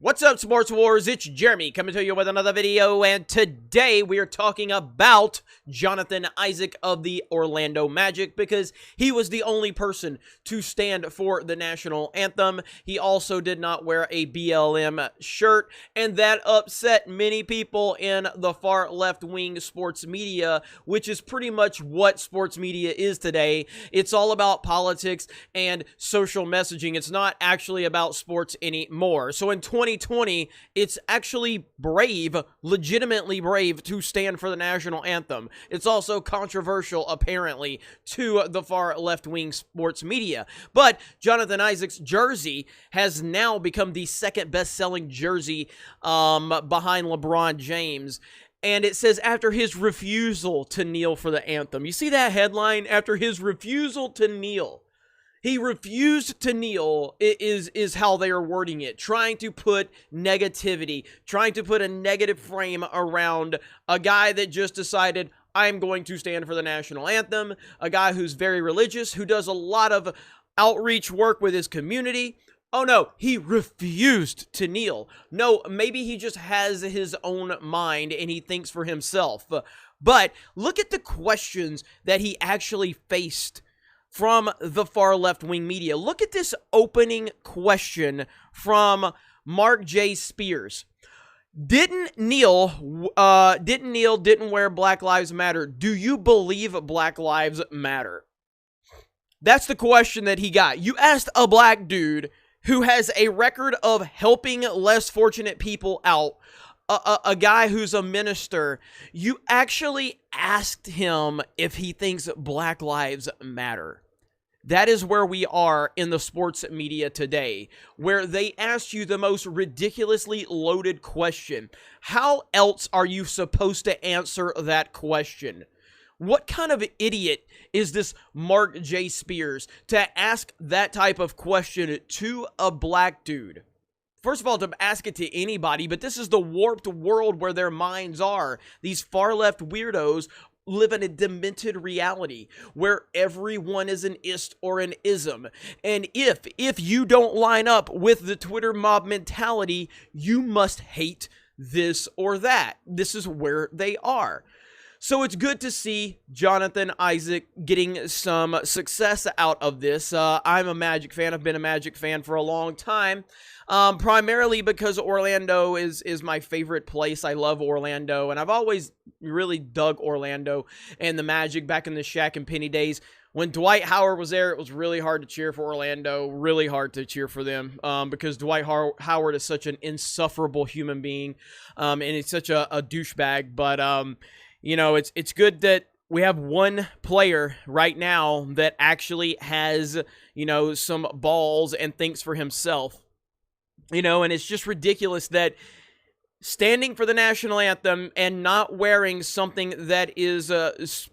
What's up, Sports Wars? It's Jeremy coming to you with another video, and today we are talking about Jonathan Isaac of the Orlando Magic because he was the only person to stand for the national anthem. He also did not wear a BLM shirt, and that upset many people in the far left-wing sports media, which is pretty much what sports media is today. It's all about politics and social messaging. It's not actually about sports anymore. So in 2020, it's actually brave, legitimately brave, to stand for the national anthem. It's also controversial, apparently, to the far left-wing sports media. But Jonathan Isaac's jersey has now become the second best-selling jersey behind LeBron James. And it says, after his refusal to kneel for the anthem. You see that headline? After his refusal to kneel. He refused to kneel is how they are wording it, trying to put negativity, trying to put a negative frame around a guy that just decided, I'm going to stand for the national anthem, a guy who's very religious, who does a lot of outreach work with his community. Oh no, he refused to kneel. No, maybe he just has his own mind and he thinks for himself. But look at the questions that he actually faced from the far left-wing media. Look at this opening question from Mark J. Spears. Didn't wear Black Lives Matter. Do you believe Black Lives Matter? That's the question that he got. You asked a black dude who has a record of helping less fortunate people out, a guy who's a minister. You actually asked him if he thinks Black Lives Matter. That is where we are in the sports media today, where they asked you the most ridiculously loaded question. How else are you supposed to answer that question? What kind of idiot is this Mark J. Spears to ask that type of question to a black dude? First of all, to ask it to anybody, but this is the warped world where their minds are. These far-left weirdos live in a demented reality where everyone is an ist or an ism. And if you don't line up with the Twitter mob mentality, you must hate this or that. This is where they are. So it's good to see Jonathan Isaac getting some success out of this. I'm a Magic fan. I've been a Magic fan for a long time. Primarily because Orlando is my favorite place. I love Orlando, and I've always really dug Orlando and the Magic back in the Shaq and Penny days. When Dwight Howard was there, it was really hard to cheer for Orlando, really hard to cheer for them, because Dwight Howard is such an insufferable human being, and he's such a douchebag. But you know, it's good that we have one player right now that actually has, you know, some balls and thinks for himself. You know, and it's just ridiculous that standing for the national anthem and not wearing something that is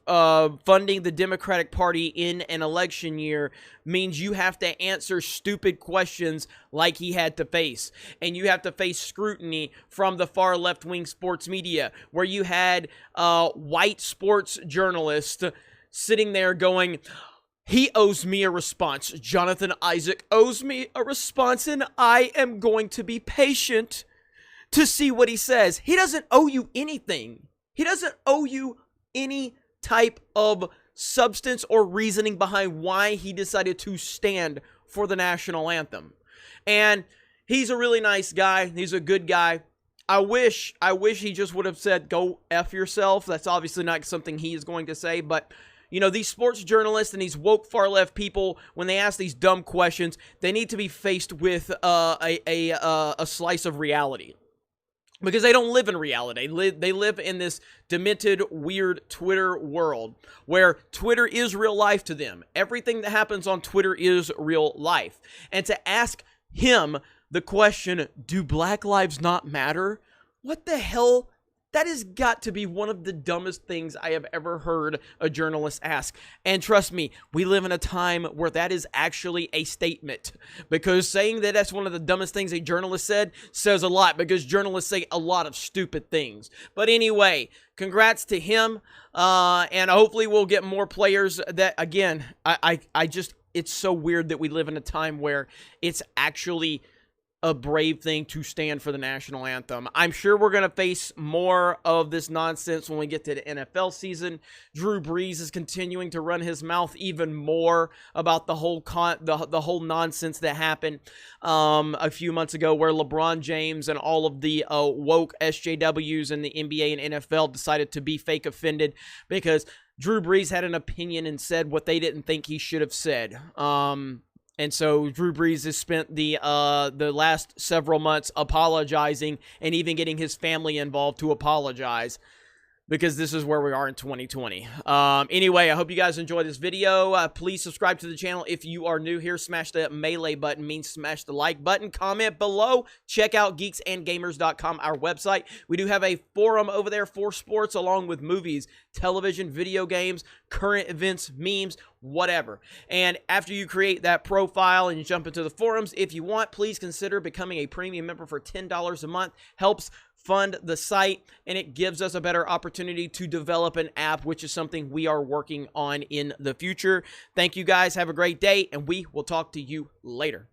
funding the Democratic Party in an election year means you have to answer stupid questions like he had to face. And you have to face scrutiny from the far left-wing sports media, where you had white sports journalists sitting there going, he owes me a response. Jonathan Isaac owes me a response, and I am going to be patient to see what he says. He doesn't owe you anything. He doesn't owe you any type of substance or reasoning behind why he decided to stand for the national anthem. And he's a really nice guy. He's a good guy. I wish he just would have said, go F yourself. That's obviously not something he is going to say, but you know, these sports journalists and these woke far-left people, when they ask these dumb questions, they need to be faced with a slice of reality. Because they don't live in reality. They live in this demented, weird Twitter world where Twitter is real life to them. Everything that happens on Twitter is real life. And to ask him the question, do Black Lives not matter? What the hell? That has got to be one of the dumbest things I have ever heard a journalist ask. And trust me, we live in a time where that is actually a statement. Because saying that that's one of the dumbest things a journalist said says a lot. Because journalists say a lot of stupid things. But anyway, congrats to him. And hopefully we'll get more players that, again, I just, it's so weird that we live in a time where it's actually a brave thing to stand for the national anthem. I'm sure we're going to face more of this nonsense when we get to the NFL season. Drew Brees is continuing to run his mouth even more about the whole the whole nonsense that happened a few months ago, where LeBron James and all of the woke SJWs in the NBA and NFL decided to be fake offended because Drew Brees had an opinion and said what they didn't think he should have said. And so Drew Brees has spent the last several months apologizing and even getting his family involved to apologize, because this is where we are in 2020. Anyway, I hope you guys enjoyed this video. Please subscribe to the channel if you are new here. Smash the melee button, means smash the like button. Comment below. Check out geeksandgamers.com, our website. We do have a forum over there for sports, along with movies, television, video games, current events, memes, whatever. And after you create that profile and you jump into the forums, if you want, please consider becoming a premium member for $10 a month. Helps fund the site, and it gives us a better opportunity to develop an app, which is something we are working on in the future. Thank you guys. Have a great day, and we will talk to you later.